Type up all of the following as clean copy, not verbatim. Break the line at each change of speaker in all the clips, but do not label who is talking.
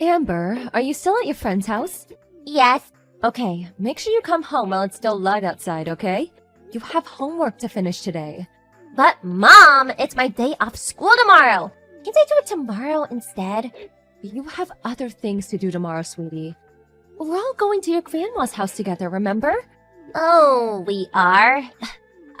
Amber, are you still at your friend's house?
Yes.
Okay, make sure you come home while it's still light outside, okay? You have homework to finish today.
But Mom, it's my day off school tomorrow. Can't I do it tomorrow instead?
You have other things to do tomorrow, sweetie. We're all going to your grandma's house together, remember?
Oh, we are?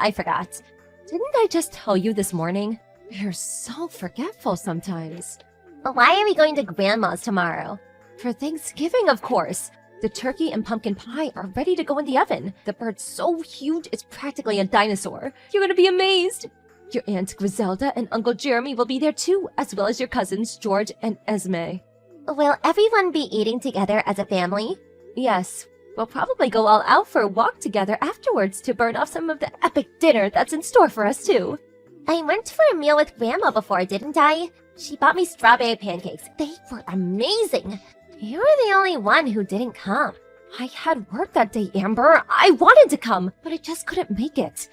I forgot.
Didn't I just tell you this morning? You're so forgetful sometimes.
Why are we going to Grandma's tomorrow?
For Thanksgiving, of course. The turkey and pumpkin pie are ready to go in the oven. The bird's so huge, it's practically a dinosaur. You're gonna be amazed. Your Aunt Griselda and Uncle Jeremy will be there too, as well as your cousins George and Esme.
Will everyone be eating together as a family?
Yes, we'll probably go all out for a walk together afterwards to burn off some of the epic dinner that's in store for us too.
I went for a meal with Grandma before, didn't I? She bought me strawberry pancakes. They were amazing. You're the only one who didn't come.
I had work that day, Amber. I wanted to come, but I just couldn't make it.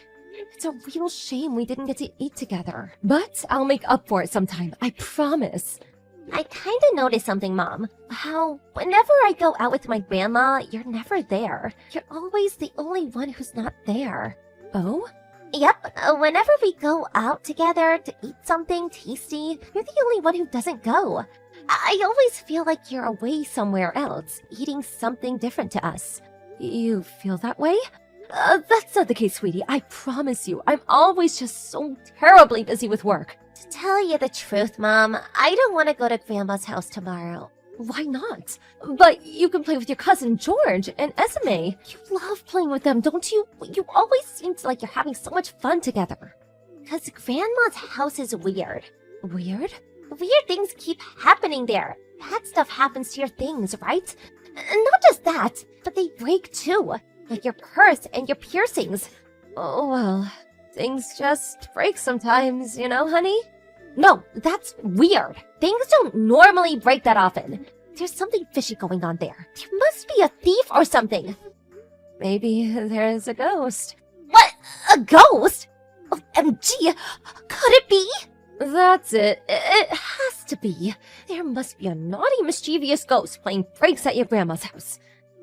It's a real shame we didn't get to eat together. But I'll make up for it sometime, I promise.
I kinda noticed something, Mom. How whenever I go out with my grandma, you're never there. You're always the only one who's not there.
Oh?
Yep, whenever we go out together to eat something tasty, you're the only one who doesn't go. I always feel like you're away somewhere else, eating something different to us.
You feel that way? That's not the case, sweetie. I promise you. I'm always just so terribly busy with work.
To tell you the truth, Mom, I don't want to go to Grandma's house tomorrow.
Why not? But you can play with your cousin George and Esme. You love playing with them, don't you? You always seem like you're having so much fun together.
'Cause Grandma's house is weird.
Weird?
Weird things keep happening there. Bad stuff happens to your things, right? Not just that, but they break too. Like your purse and your piercings.
Oh, well, things just break sometimes, you know, honey?
No, that's weird. Things don't normally break that often. There's something fishy going on there. There must be a thief or something.
Maybe there's a ghost.
What? A ghost? OMG! Could it be?
That's it. It has to be. There must be a naughty, mischievous ghost playing pranks at your grandma's house.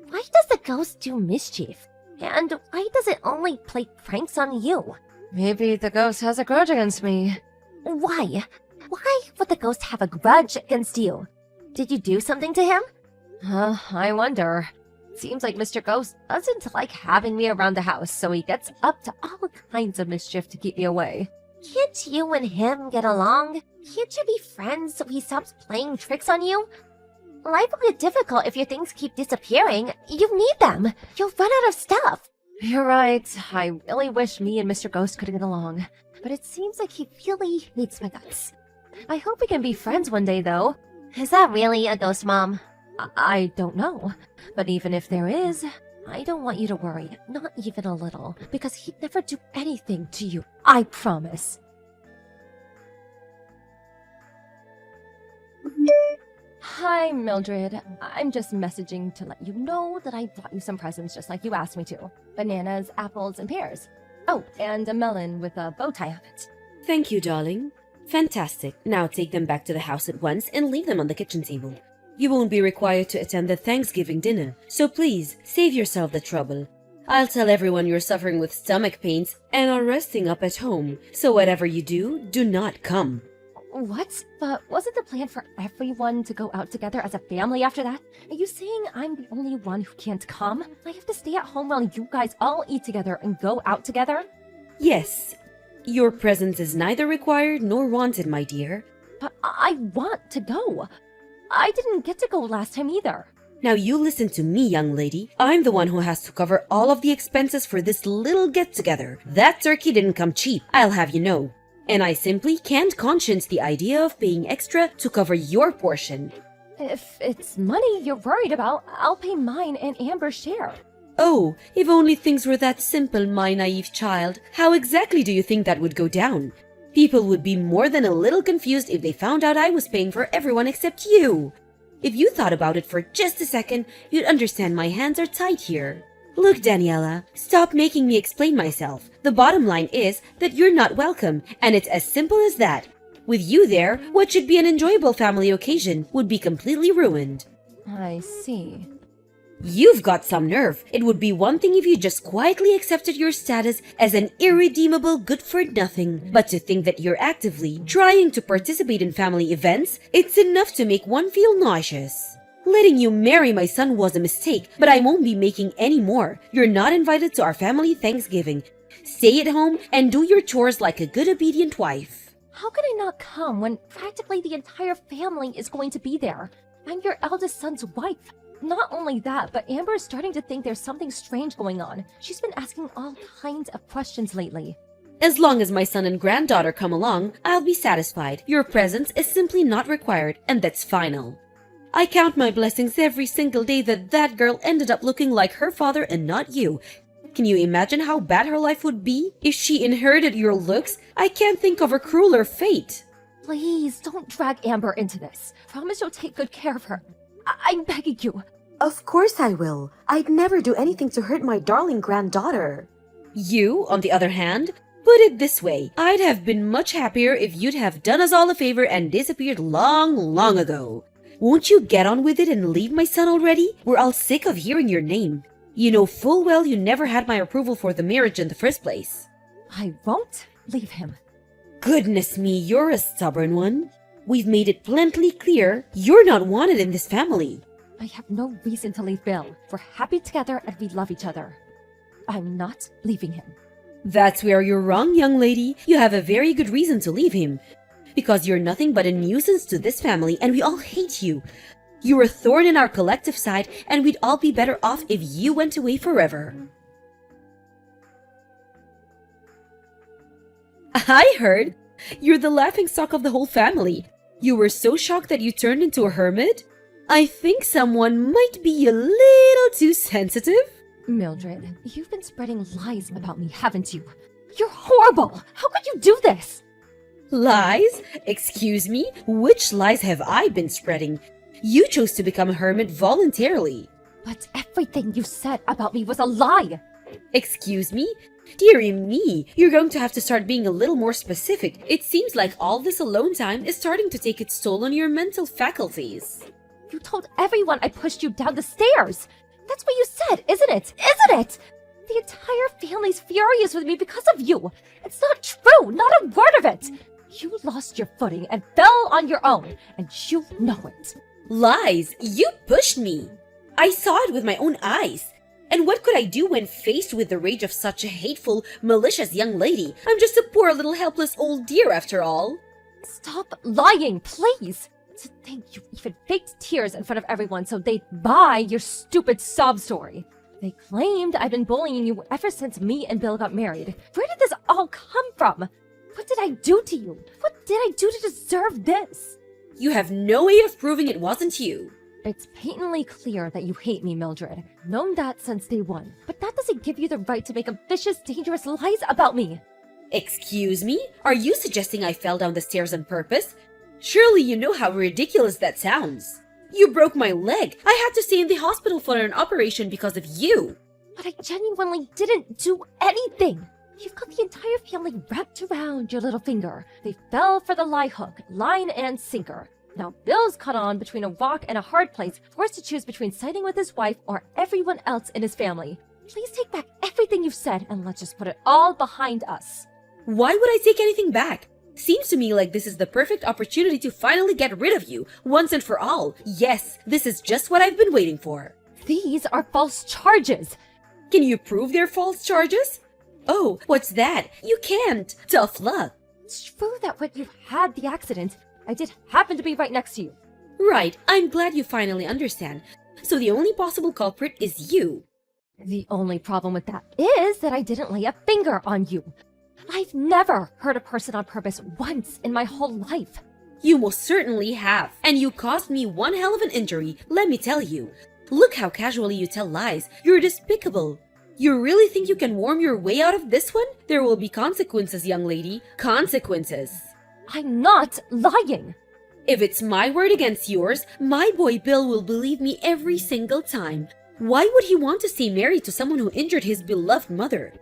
Why does the ghost do mischief? And why does it only play pranks on you?
Maybe the ghost has a grudge against me.
Why? Why would the ghost have a grudge against you? Did you do something to him?
I wonder. Seems like Mr. Ghost doesn't like having me around the house, so he gets up to all kinds of mischief to keep me away.
Can't you and him get along? Can't you be friends so he stops playing tricks on you? Life will get difficult if your things keep disappearing. You need them. You'll run out of stuff.
You're right. I really wish me and Mr. Ghost could get along. But it seems like he really needs my guts. I hope we can be friends one day, though.
Is that really a ghost, Mom?
I don't know. But even if there is, I don't want you to worry. Not even a little. Because he'd never do anything to you. I promise. Hi, Mildred. I'm just messaging to let you know that I brought you some presents just like you asked me to. Bananas, apples, and pears. Oh, and a melon with a bow tie on it.
Thank you, darling. Fantastic. Now take them back to the house at once and leave them on the kitchen table. You won't be required to attend the Thanksgiving dinner, so please save yourself the trouble. I'll tell everyone you're suffering with stomach pains and are resting up at home, so whatever you do, do not come.
What? But wasn't the plan for everyone to go out together as a family after that? Are you saying I'm the only one who can't come? I have to stay at home while you guys all eat together and go out together?
Yes. Your presence is neither required nor wanted, my dear.
But I want to go. I didn't get to go last time either.
Now you listen to me, young lady. I'm the one who has to cover all of the expenses for this little get-together. That turkey didn't come cheap, I'll have you know. And I simply can't conscience the idea of paying extra to cover your portion.
If it's money you're worried about, I'll pay mine and Amber's share.
Oh, if only things were that simple, my naive child. How exactly do you think that would go down? People would be more than a little confused if they found out I was paying for everyone except you. If you thought about it for just a second, you'd understand my hands are tight here. Look, Daniela, stop making me explain myself. The bottom line is that you're not welcome, and it's as simple as that. With you there, what should be an enjoyable family occasion would be completely ruined.
I see.
You've got some nerve. It would be one thing if you just quietly accepted your status as an irredeemable good-for-nothing. But to think that you're actively trying to participate in family events, it's enough to make one feel nauseous. Letting you marry my son was a mistake, but I won't be making any more. You're not invited to our family Thanksgiving. Stay at home and do your chores like a good obedient wife.
How could I not come when practically the entire family is going to be there? I'm your eldest son's wife. Not only that, but Amber is starting to think there's something strange going on. She's been asking all kinds of questions lately.
As long as my son and granddaughter come along, I'll be satisfied. Your presence is simply not required, and that's final. I count my blessings every single day that that girl ended up looking like her father and not you. Can you imagine how bad her life would be if she inherited your looks? I can't think of a crueler fate.
Please don't drag Amber into this. Promise you'll take good care of her. I'm begging you.
Of course I will. I'd never do anything to hurt my darling granddaughter.
You, on the other hand, put it this way. I'd have been much happier if you'd have done us all a favor and disappeared long ago. Won't you get on with it and leave my son already? We're all sick of hearing your name. You know full well you never had my approval for the marriage in the first place.
I won't leave him.
Goodness me, you're a stubborn one. We've made it plenty clear you're not wanted in this family.
I have no reason to leave Bill. We're happy together and we love each other. I'm not leaving him.
That's where you're wrong, young lady. You have a very good reason to leave him. Because you're nothing but a nuisance to this family and we all hate you. You're a thorn in our collective side and we'd all be better off if you went away forever. I heard you're the laughingstock of the whole family. You were so shocked that you turned into a hermit? I think someone might be a little too sensitive.
Mildred, you've been spreading lies about me, haven't you? You're horrible! How could you do this?
Lies? Excuse me? Which lies have I been spreading? You chose to become a hermit voluntarily.
But everything you said about me was a lie!
Excuse me? Dearie me, you're going to have to start being a little more specific. It seems like all this alone time is starting to take its toll on your mental faculties.
You told everyone I pushed you down the stairs! That's what you said, isn't it? Isn't it? The entire family's furious with me because of you! It's not true! Not a word of it! You lost your footing and fell on your own, and you know it.
Lies! You pushed me! I saw it with my own eyes. And what could I do when faced with the rage of such a hateful, malicious young lady? I'm just a poor little helpless old dear after all.
Stop lying, please! To think you even faked tears in front of everyone so they'd buy your stupid sob story. They claimed I'd been bullying you ever since me and Bill got married. Where did this all come from? What did I do to you? What did I do to deserve this?
You have no way of proving it wasn't you.
It's patently clear that you hate me, Mildred. Known that since day one. But that doesn't give you the right to make vicious, dangerous lies about me.
Excuse me? Are you suggesting I fell down the stairs on purpose? Surely you know how ridiculous that sounds. You broke my leg. I had to stay in the hospital for an operation because of you.
But I genuinely didn't do anything. You've got the entire family wrapped around your little finger. They fell for the lie hook, line and sinker. Now Bill's caught on between a rock and a hard place, forced to choose between siding with his wife or everyone else in his family. Please take back everything you've said and let's just put it all behind us.
Why would I take anything back? Seems to me like this is the perfect opportunity to finally get rid of you, once and for all. Yes, this is just what I've been waiting for.
These are false charges.
Can you prove they're false charges? Oh, what's that? You can't. Tough luck.
It's true that when you had the accident, I did happen to be right next to you.
Right, I'm glad you finally understand. So the only possible culprit is you.
The only problem with that is that I didn't lay a finger on you. I've never hurt a person on purpose once in my whole life.
You most certainly have. And you caused me one hell of an injury, let me tell you. Look how casually you tell lies. You're despicable. You really think you can worm your way out of this one? There will be consequences, young lady. Consequences.
I'm not lying.
If it's my word against yours, my boy Bill will believe me every single time. Why would he want to stay married to someone who injured his beloved mother?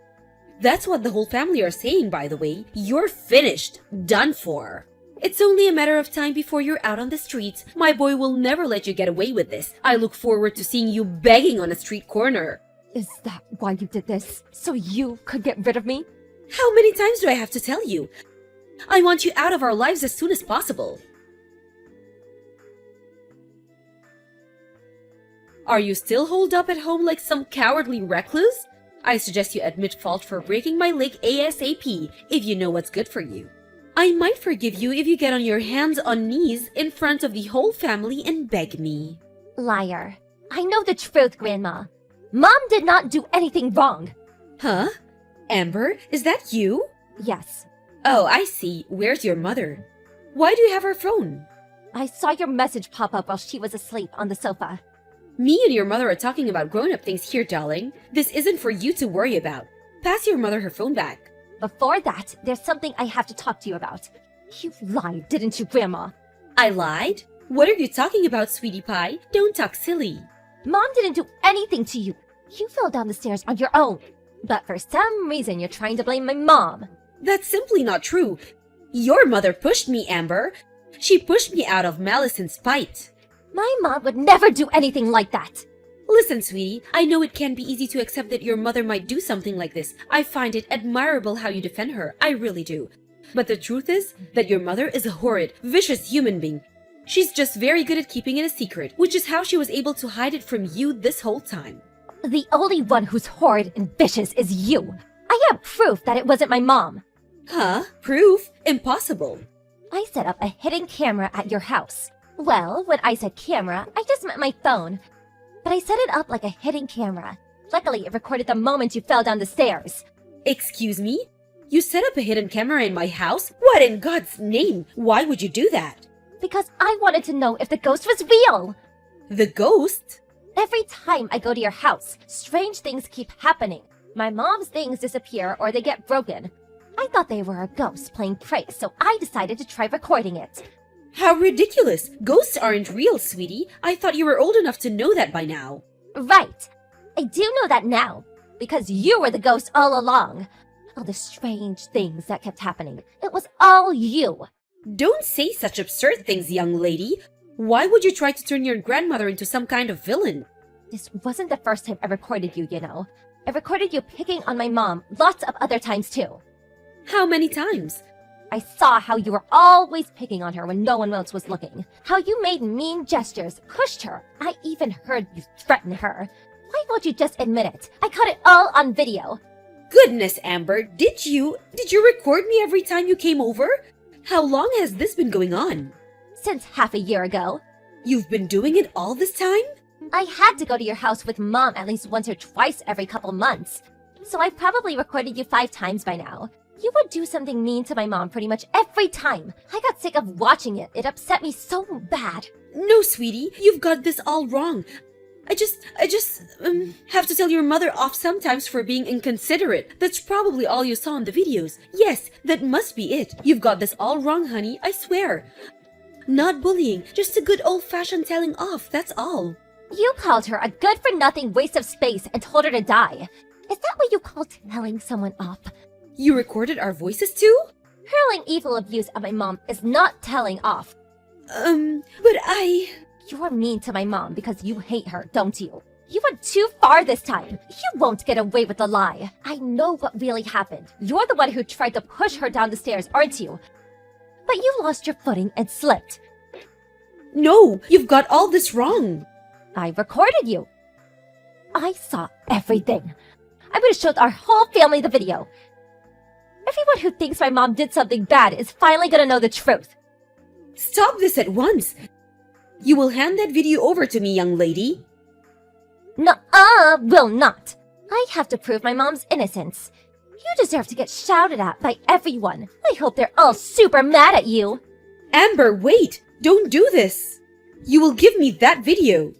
That's what the whole family are saying, by the way. You're finished. Done for. It's only a matter of time before you're out on the streets. My boy will never let you get away with this. I look forward to seeing you begging on a street corner.
Is that why you did this? So you could get rid of me?
How many times do I have to tell you? I want you out of our lives as soon as possible. Are you still holed up at home like some cowardly recluse? I suggest you admit fault for breaking my leg ASAP if you know what's good for you. I might forgive you if you get on your hands on knees in front of the whole family and beg me.
Liar. I know the truth, Grandma. Mom did not do anything wrong.
Huh? Amber, is that you?
Yes.
Oh, I see. Where's your mother? Why do you have her phone?
I saw your message pop up while she was asleep on the sofa.
Me and your mother are talking about grown-up things here, darling. This isn't for you to worry about. Pass your mother her phone back.
Before that, there's something I have to talk to you about. You lied, didn't you, Grandma?
I lied? What are you talking about, sweetie pie? Don't talk silly.
Mom didn't do anything to you. You fell down the stairs on your own. But for some reason, you're trying to blame my mom.
That's simply not true. Your mother pushed me, Amber. She pushed me out of malice and spite.
My mom would never do anything like that.
Listen, sweetie, I know it can be easy to accept that your mother might do something like this. I find it admirable how you defend her. I really do. But the truth is that your mother is a horrid, vicious human being. She's just very good at keeping it a secret, which is how she was able to hide it from you this whole time.
The only one who's horrid and vicious is you. I have proof that it wasn't my mom.
Huh? Proof? Impossible.
I set up a hidden camera at your house. Well, when I said camera, I just meant my phone. But I set it up like a hidden camera. Luckily, it recorded the moment you fell down the stairs.
Excuse me? You set up a hidden camera in my house? What in God's name? Why would you do that?
Because I wanted to know if the ghost was real.
The ghost?
Every time I go to your house, strange things keep happening. My mom's things disappear or they get broken. I thought they were a ghost playing pranks, so I decided to try recording it.
How ridiculous! Ghosts aren't real, sweetie. I thought you were old enough to know that by now.
Right. I do know that now, because you were the ghost all along. All the strange things that kept happening. It was all you.
Don't say such absurd things, young lady. Why would you try to turn your grandmother into some kind of villain?
This wasn't the first time I recorded you, you know. I recorded you picking on my mom lots of other times too.
How many times?
I saw how you were always picking on her when no one else was looking. How you made mean gestures, pushed her. I even heard you threaten her. Why won't you just admit it? I caught it all on video.
Goodness, Amber, did you record me every time you came over? How long has this been going on?
Since half a year ago.
You've been doing it all this time?
I had to go to your house with Mom at least once or twice every couple months. So I probably recorded you 5 times by now. You would do something mean to my mom pretty much every time. I got sick of watching it. It upset me so bad.
No, sweetie, you've got this all wrong. I just have to tell your mother off sometimes for being inconsiderate. That's probably all you saw in the videos. Yes, that must be it. You've got this all wrong, honey, I swear. Not bullying, just a good old-fashioned telling off, that's all.
You called her a good-for-nothing waste of space and told her to die. Is that what you call telling someone off?
You recorded our voices too?
Hurling evil abuse at my mom is not telling off.
But
You're mean to my mom because you hate her, don't you? You went too far this time. You won't get away with the lie. I know what really happened. You're the one who tried to push her down the stairs, aren't you? But you lost your footing and slipped.
No, you've got all this wrong.
I recorded you. I saw everything. I would have showed our whole family the video. Everyone who thinks my mom did something bad is finally gonna know the truth.
Stop this at once. You will hand that video over to me, young lady.
Nuh-uh, will not. I have to prove my mom's innocence. You deserve to get shouted at by everyone. I hope they're all super mad at you.
Amber, wait! Don't do this! You will give me that video.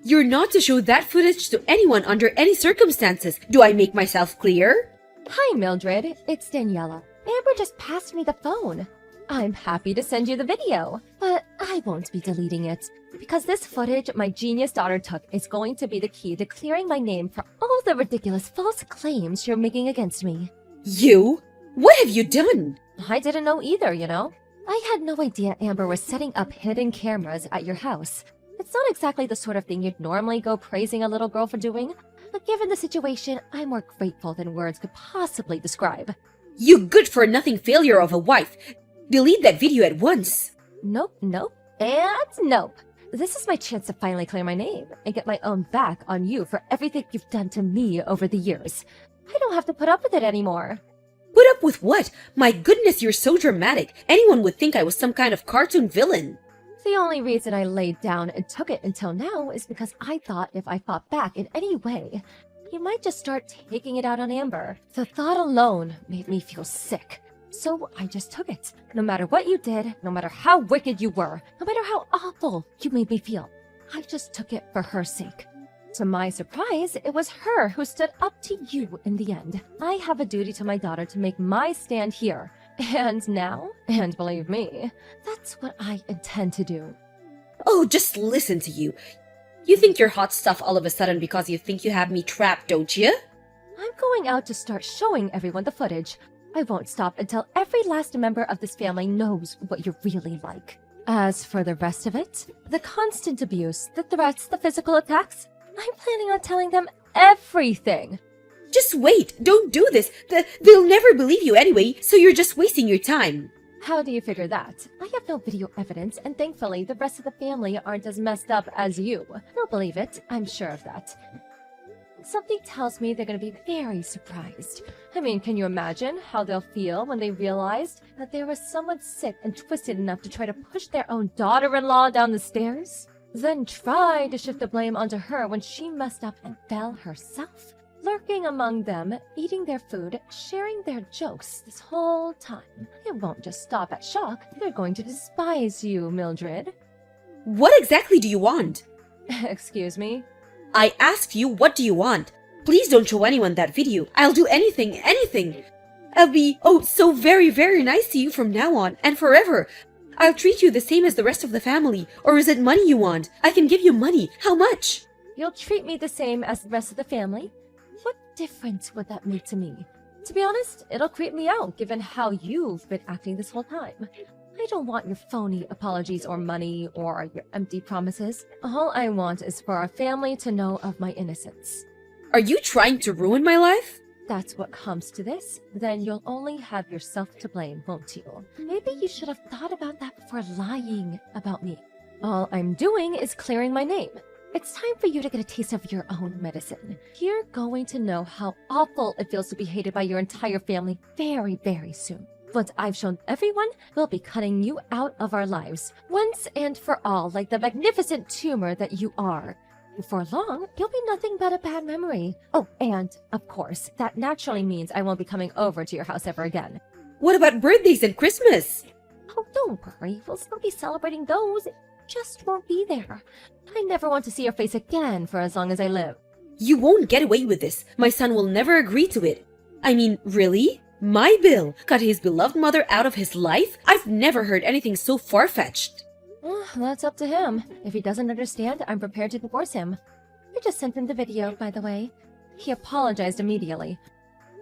You're not to show that footage to anyone under any circumstances. Do I make myself clear?
Hi, Mildred. It's Daniela. Amber just passed me the phone. I'm happy to send you the video, but I won't be deleting it. Because this footage my genius daughter took is going to be the key to clearing my name for all the ridiculous false claims you're making against me.
You? What have you done?
I didn't know either, you know. I had no idea Amber was setting up hidden cameras at your house. It's not exactly the sort of thing you'd normally go praising a little girl for doing, but given the situation, I'm more grateful than words could possibly describe.
You good-for-nothing failure of a wife! Delete that video at once!
Nope, and nope. This is my chance to finally clear my name and get my own back on you for everything you've done to me over the years. I don't have to put up with it anymore.
Put up with what? My goodness, you're so dramatic. Anyone would think I was some kind of cartoon villain.
The only reason I laid down and took it until now is because I thought if I fought back in any way, you might just start taking it out on Amber. The thought alone made me feel sick. So I just took it. No matter what you did, no matter how wicked you were, no matter how awful you made me feel, I just took it for her sake. To my surprise, it was her who stood up to you in the end. I have a duty to my daughter to make my stand here. And now, and believe me, that's what I intend to do.
Oh, just listen to you. You think you're hot stuff all of a sudden because you think you have me trapped, don't you?
I'm going out to start showing everyone the footage. I won't stop until every last member of this family knows what you're really like. As for the rest of it, the constant abuse, the threats, the physical attacks, I'm planning on telling them everything.
Just wait, don't do this. They'll never believe you anyway, so you're just wasting your time.
How do you figure that? I have no video evidence, and thankfully the rest of the family aren't as messed up as you. They'll believe it, I'm sure of that. Something tells me they're going to be very surprised. I mean, can you imagine how they'll feel when they realized that there was someone sick and twisted enough to try to push their own daughter-in-law down the stairs? Then try to shift the blame onto her when she messed up and fell herself? Lurking among them, eating their food, sharing their jokes this whole time. It won't just stop at shock. They're going to despise you, Mildred.
What exactly do you want?
Excuse me?
I asked you, what do you want? Please don't show anyone that video. I'll do anything. I'll be, so very, very nice to you from now on and forever. I'll treat you the same as the rest of the family. Or is it money you want? I can give you money. How much?
You'll treat me the same as the rest of the family? What difference would that make to me? To be honest, it'll creep me out given how you've been acting this whole time. I don't want your phony apologies or money or your empty promises. All I want is for our family to know of my innocence.
Are you trying to ruin my life?
That's what comes to this, then you'll only have yourself to blame, won't you? Maybe you should have thought about that before lying about me. All I'm doing is clearing my name. It's time for you to get a taste of your own medicine. You're going to know how awful it feels to be hated by your entire family very, very soon. Once I've shown everyone, we'll be cutting you out of our lives, once and for all, like the magnificent tumor that you are. Before long, you'll be nothing but a bad memory. Oh, and, of course, that naturally means I won't be coming over to your house ever again.
What about birthdays and Christmas?
Oh, don't worry, we'll still be celebrating those. It just won't be there. I never want to see your face again for as long as I live.
You won't get away with this. My son will never agree to it. I mean, really? My Bill cut his beloved mother out of his life? I've never heard anything so far-fetched.
Well, that's up to him. If he doesn't understand, I'm prepared to divorce him. I just sent him the video, by the way. He apologized immediately.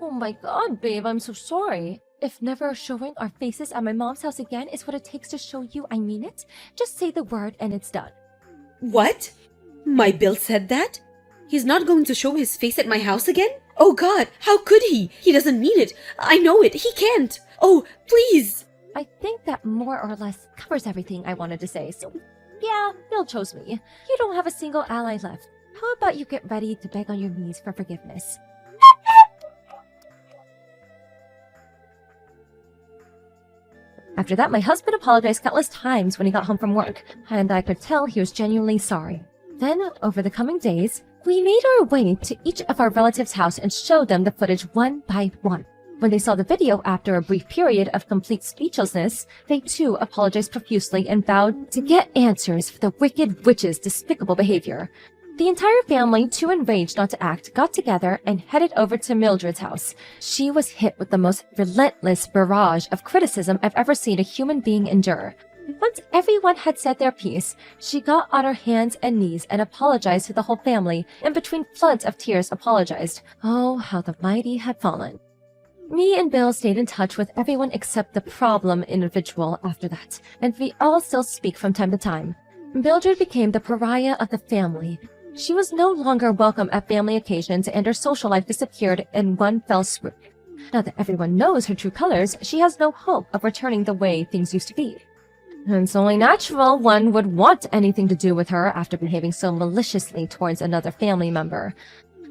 Oh my god, babe, I'm so sorry. If never showing our faces at my mom's house again is what it takes to show you I mean it, just say the word and it's done.
What? My Bill said that? He's not going to show his face at my house again? Oh God, how could he? He doesn't mean it. I know it. He can't. Oh, please.
I think that more or less covers everything I wanted to say, so yeah, Bill chose me. You don't have a single ally left. How about you get ready to beg on your knees for forgiveness? After that, my husband apologized countless times when he got home from work, and I could tell he was genuinely sorry. Then, over the coming days, we made our way to each of our relatives' house and showed them the footage one by one. When they saw the video after a brief period of complete speechlessness, they too apologized profusely and vowed to get answers for the wicked witch's despicable behavior. The entire family, too enraged not to act, got together and headed over to Mildred's house. She was hit with the most relentless barrage of criticism I've ever seen a human being endure. Once everyone had said their piece, she got on her hands and knees and apologized to the whole family, and between floods of tears apologized. Oh, how the mighty had fallen. Me and Bill stayed in touch with everyone except the problem individual after that, and we all still speak from time to time. Mildred became the pariah of the family. She was no longer welcome at family occasions, and her social life disappeared in one fell swoop. Now that everyone knows her true colors, she has no hope of returning the way things used to be. And it's only natural one would want anything to do with her after behaving so maliciously towards another family member.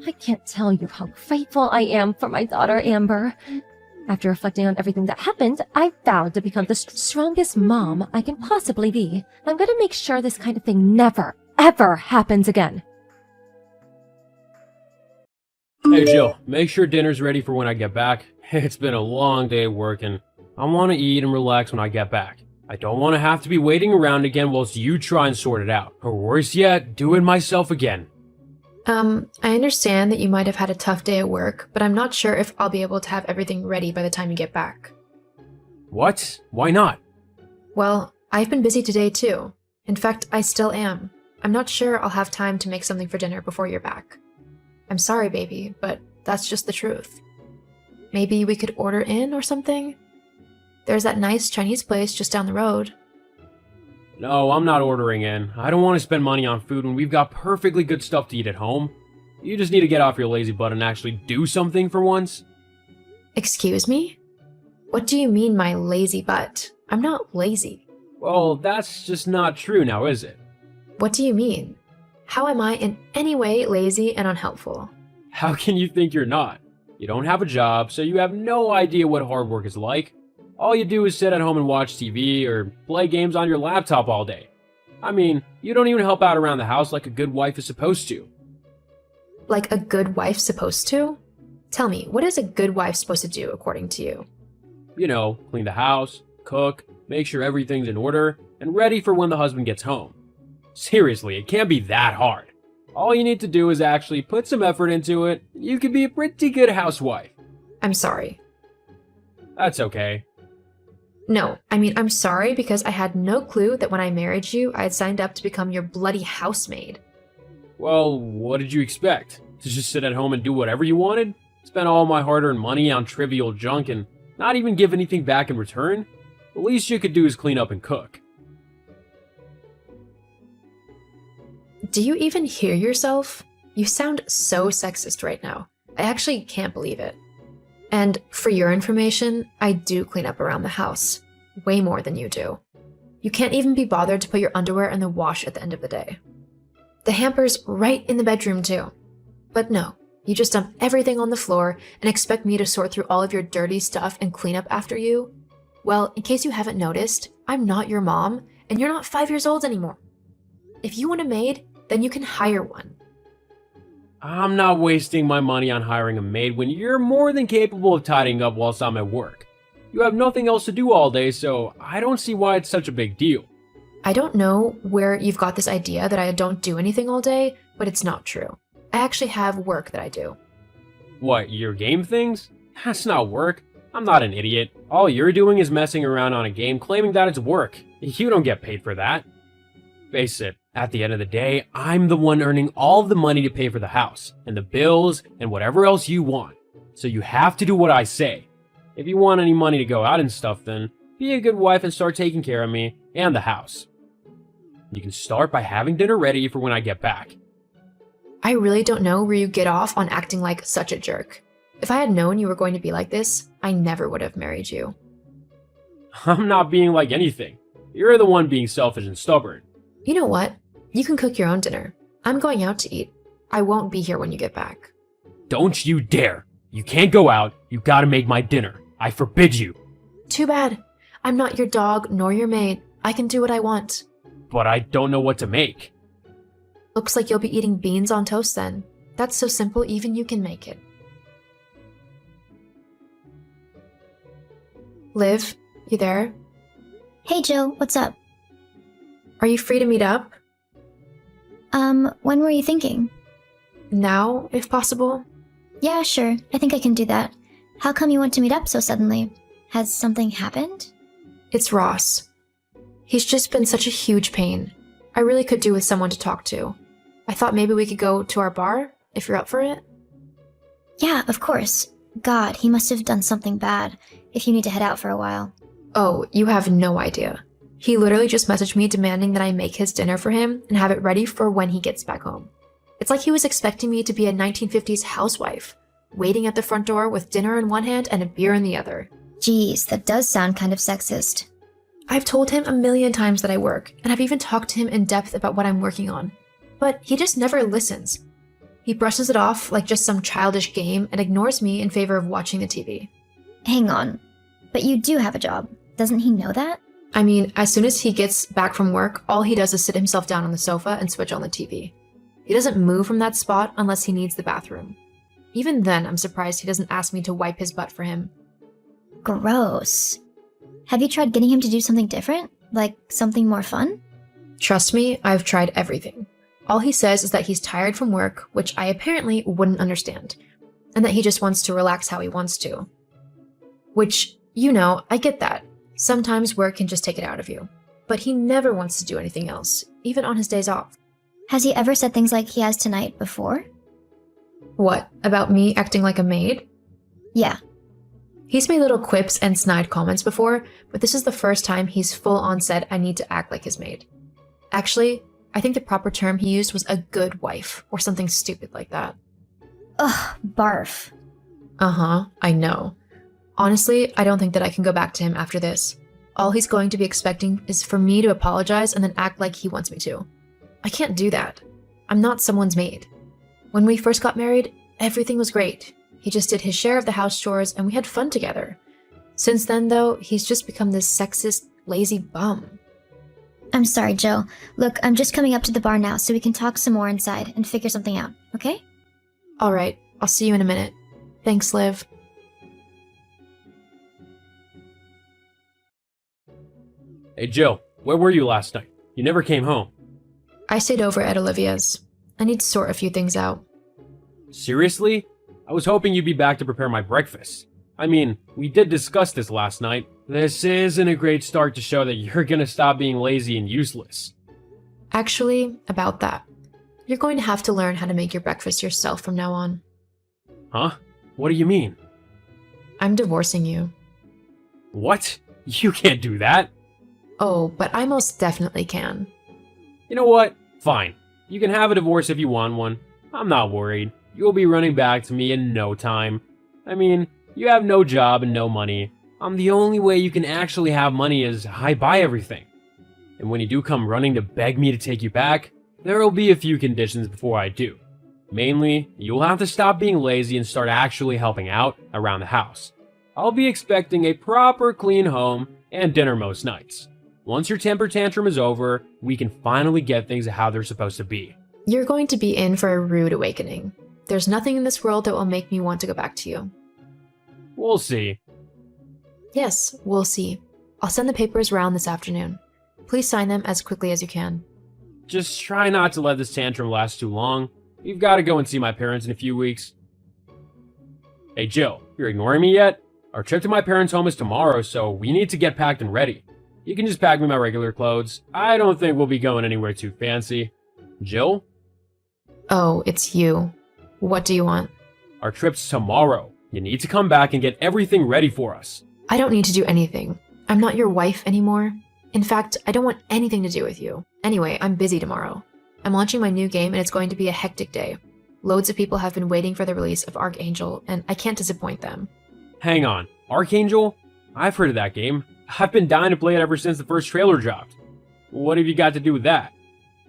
I can't tell you how grateful I am for my daughter, Amber. After reflecting on everything that happened, I vowed to become the strongest mom I can possibly be. I'm gonna make sure this kind of thing never, ever happens again.
Hey Jill, make sure dinner's ready for when I get back. It's been a long day working. I want to eat and relax when I get back. I don't want to have to be waiting around again whilst you try and sort it out. Or worse yet, do it myself again.
I understand that you might have had a tough day at work, but I'm not sure if I'll be able to have everything ready by the time you get back.
What? Why not?
Well, I've been busy today too. In fact, I still am. I'm not sure I'll have time to make something for dinner before you're back. I'm sorry, baby, but that's just the truth. Maybe we could order in or something? There's that nice Chinese place just down the road.
No, I'm not ordering in. I don't want to spend money on food when we've got perfectly good stuff to eat at home. You just need to get off your lazy butt and actually do something for once.
Excuse me? What do you mean, my lazy butt? I'm not lazy.
Well, that's just not true now, is it?
What do you mean? How am I in any way lazy and unhelpful?
How can you think you're not? You don't have a job, so you have no idea what hard work is like. All you do is sit at home and watch TV or play games on your laptop all day. I mean, you don't even help out around the house like a good wife is supposed to.
Like a good wife supposed to? Tell me, what is a good wife supposed to do according to you?
You know, clean the house, cook, make sure everything's in order, and ready for when the husband gets home. Seriously, it can't be that hard. All you need to do is actually put some effort into it. You could be a pretty good housewife.
I'm sorry.
That's okay.
No, I mean, I'm sorry because I had no clue that when I married you, I had signed up to become your bloody housemaid.
Well, what did you expect? To just sit at home and do whatever you wanted? Spend all my hard-earned money on trivial junk and not even give anything back in return? The least you could do is clean up and cook.
Do you even hear yourself? You sound so sexist right now. I actually can't believe it. And for your information, I do clean up around the house. Way more than you do. You can't even be bothered to put your underwear in the wash at the end of the day. The hamper's right in the bedroom too. But no, you just dump everything on the floor and expect me to sort through all of your dirty stuff and clean up after you? Well, in case you haven't noticed, I'm not your mom, and you're not 5 years old anymore. If you want a maid, then you can hire one.
I'm not wasting my money on hiring a maid when you're more than capable of tidying up whilst I'm at work. You have nothing else to do all day, so I don't see why it's such a big deal.
I don't know where you've got this idea that I don't do anything all day, but it's not true. I actually have work that I do.
What, your game things? That's not work. I'm not an idiot. All you're doing is messing around on a game claiming that it's work. You don't get paid for that. Face it, at the end of the day, I'm the one earning all the money to pay for the house, and the bills, and whatever else you want. So you have to do what I say. If you want any money to go out and stuff, then be a good wife and start taking care of me and the house. You can start by having dinner ready for when I get back.
I really don't know where you get off on acting like such a jerk. If I had known you were going to be like this, I never would have married you.
I'm not being like anything. You're the one being selfish and stubborn.
You know what? You can cook your own dinner. I'm going out to eat. I won't be here when you get back.
Don't you dare. You can't go out. You gotta make my dinner. I forbid you.
Too bad. I'm not your dog nor your maid. I can do what I want.
But I don't know what to make.
Looks like you'll be eating beans on toast then. That's so simple even you can make it. Liv, you there?
Hey Joe, what's up?
Are you free to meet up?
When were you thinking?
Now, if possible?
Yeah, sure. I think I can do that. How come you want to meet up so suddenly? Has something happened?
It's Ross. He's just been such a huge pain. I really could do with someone to talk to. I thought maybe we could go to our bar, if you're up for it.
Yeah, of course. God, he must have done something bad if you need to head out for a while.
Oh, you have no idea. He literally just messaged me demanding that I make his dinner for him and have it ready for when he gets back home. It's like he was expecting me to be a 1950s housewife, waiting at the front door with dinner in one hand and a beer in the other.
Geez, that does sound kind of sexist.
I've told him a million times that I work, and I've even talked to him in depth about what I'm working on. But he just never listens. He brushes it off like just some childish game and ignores me in favor of watching the TV.
Hang on. But you do have a job. Doesn't he know that?
I mean, as soon as he gets back from work, all he does is sit himself down on the sofa and switch on the TV. He doesn't move from that spot unless he needs the bathroom. Even then, I'm surprised he doesn't ask me to wipe his butt for him.
Gross. Have you tried getting him to do something different? Like something more fun?
Trust me, I've tried everything. All he says is that he's tired from work, which I apparently wouldn't understand, and that he just wants to relax how he wants to. Which, you know, I get that. Sometimes work can just take it out of you. But he never wants to do anything else, even on his days off.
Has he ever said things like he has tonight before?
What, about me acting like a maid?
Yeah.
He's made little quips and snide comments before, but this is the first time he's full on said I need to act like his maid. Actually, I think the proper term he used was a good wife, or something stupid like that.
Ugh, barf.
Uh-huh, I know. Honestly, I don't think that I can go back to him after this. All he's going to be expecting is for me to apologize and then act like he wants me to. I can't do that. I'm not someone's maid. When we first got married, everything was great. He just did his share of the house chores and we had fun together. Since then, though, he's just become this sexist, lazy bum.
I'm sorry, Joe. Look, I'm just coming up to the bar now so we can talk some more inside and figure something out, okay?
Alright, I'll see you in a minute. Thanks, Liv.
Hey, Jill, where were you last night? You never came home.
I stayed over at Olivia's. I need to sort a few things out.
Seriously? I was hoping you'd be back to prepare my breakfast. I mean, we did discuss this last night. This isn't a great start to show that you're gonna stop being lazy and useless.
Actually, about that. You're going to have to learn how to make your breakfast yourself from now on.
Huh? What do you mean?
I'm divorcing you.
What? You can't do that.
Oh, but I most definitely can.
You know what? Fine. You can have a divorce if you want one. I'm not worried. You'll be running back to me in no time. I mean, you have no job and no money. The only way you can actually have money is I buy everything. And when you do come running to beg me to take you back, there'll be a few conditions before I do. Mainly, you'll have to stop being lazy and start actually helping out around the house. I'll be expecting a proper clean home and dinner most nights. Once your temper tantrum is over, we can finally get things how they're supposed to be.
You're going to be in for a rude awakening. There's nothing in this world that will make me want to go back to you.
We'll see.
Yes, we'll see. I'll send the papers around this afternoon. Please sign them as quickly as you can.
Just try not to let this tantrum last too long. We've got to go and see my parents in a few weeks. Hey Jill, you're ignoring me yet? Our trip to my parents' home is tomorrow, so we need to get packed and ready. You can just pack me my regular clothes. I don't think we'll be going anywhere too fancy. Jill?
Oh, it's you. What do you want?
Our trip's tomorrow. You need to come back and get everything ready for us.
I don't need to do anything. I'm not your wife anymore. In fact, I don't want anything to do with you. Anyway, I'm busy tomorrow. I'm launching my new game and it's going to be a hectic day. Loads of people have been waiting for the release of Archangel and I can't disappoint them.
Hang on. Archangel? I've heard of that game. I've been dying to play it ever since the first trailer dropped. What have you got to do with that?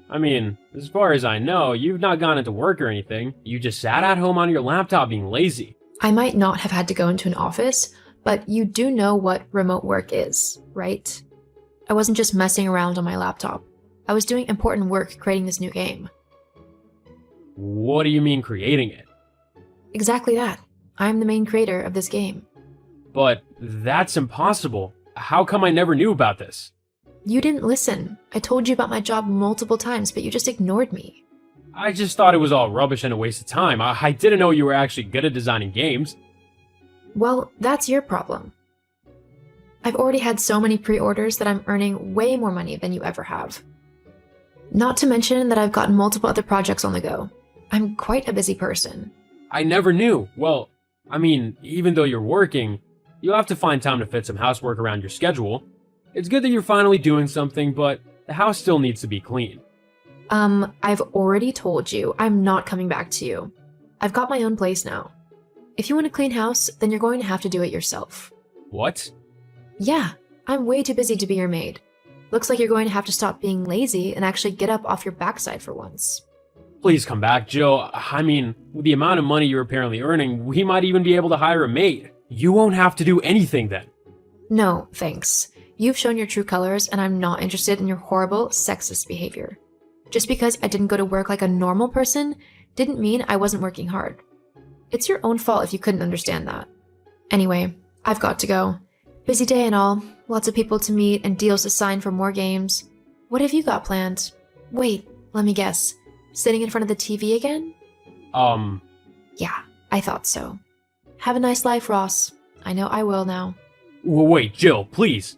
I mean, as far as I know, you've not gone into work or anything. You just sat at home on your laptop being lazy.
I might not have had to go into an office, but you do know what remote work is, right? I wasn't just messing around on my laptop. I was doing important work creating this new game.
What do you mean creating it?
Exactly that. I'm the main creator of this game.
But that's impossible. How come I never knew about this?
You didn't listen. I told you about my job multiple times, but you just ignored me.
I just thought it was all rubbish and a waste of time. I didn't know you were actually good at designing games.
Well, that's your problem. I've already had so many pre-orders that I'm earning way more money than you ever have. Not to mention that I've gotten multiple other projects on the go. I'm quite a busy person.
I never knew. Well, I mean, even though you're working, you'll have to find time to fit some housework around your schedule. It's good that you're finally doing something, but the house still needs to be clean.
I've already told you I'm not coming back to you. I've got my own place now. If you want a clean house, then you're going to have to do it yourself.
What?
Yeah, I'm way too busy to be your maid. Looks like you're going to have to stop being lazy and actually get up off your backside for once.
Please come back, Jill. I mean, with the amount of money you're apparently earning, we might even be able to hire a maid. You won't have to do anything then.
No, thanks. You've shown your true colors, and I'm not interested in your horrible, sexist behavior. Just because I didn't go to work like a normal person didn't mean I wasn't working hard. It's your own fault if you couldn't understand that. Anyway, I've got to go. Busy day and all, lots of people to meet and deals to sign for more games. What have you got planned? Wait, let me guess. Sitting in front of the TV again? Yeah, I thought so. Have a nice life, Ross. I know I will now.
Wait, Jill, please.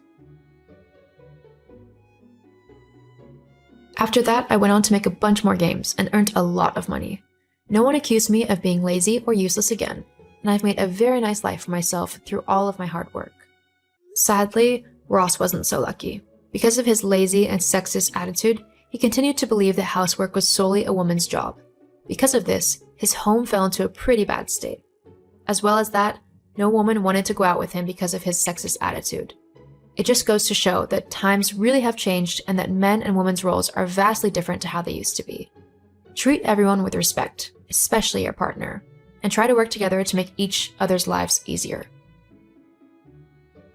After that, I went on to make a bunch more games and earned a lot of money. No one accused me of being lazy or useless again, and I've made a very nice life for myself through all of my hard work. Sadly, Ross wasn't so lucky. Because of his lazy and sexist attitude, he continued to believe that housework was solely a woman's job. Because of this, his home fell into a pretty bad state. As well as that, no woman wanted to go out with him because of his sexist attitude. It just goes to show that times really have changed and that men and women's roles are vastly different to how they used to be. Treat everyone with respect, especially your partner, and try to work together to make each other's lives easier.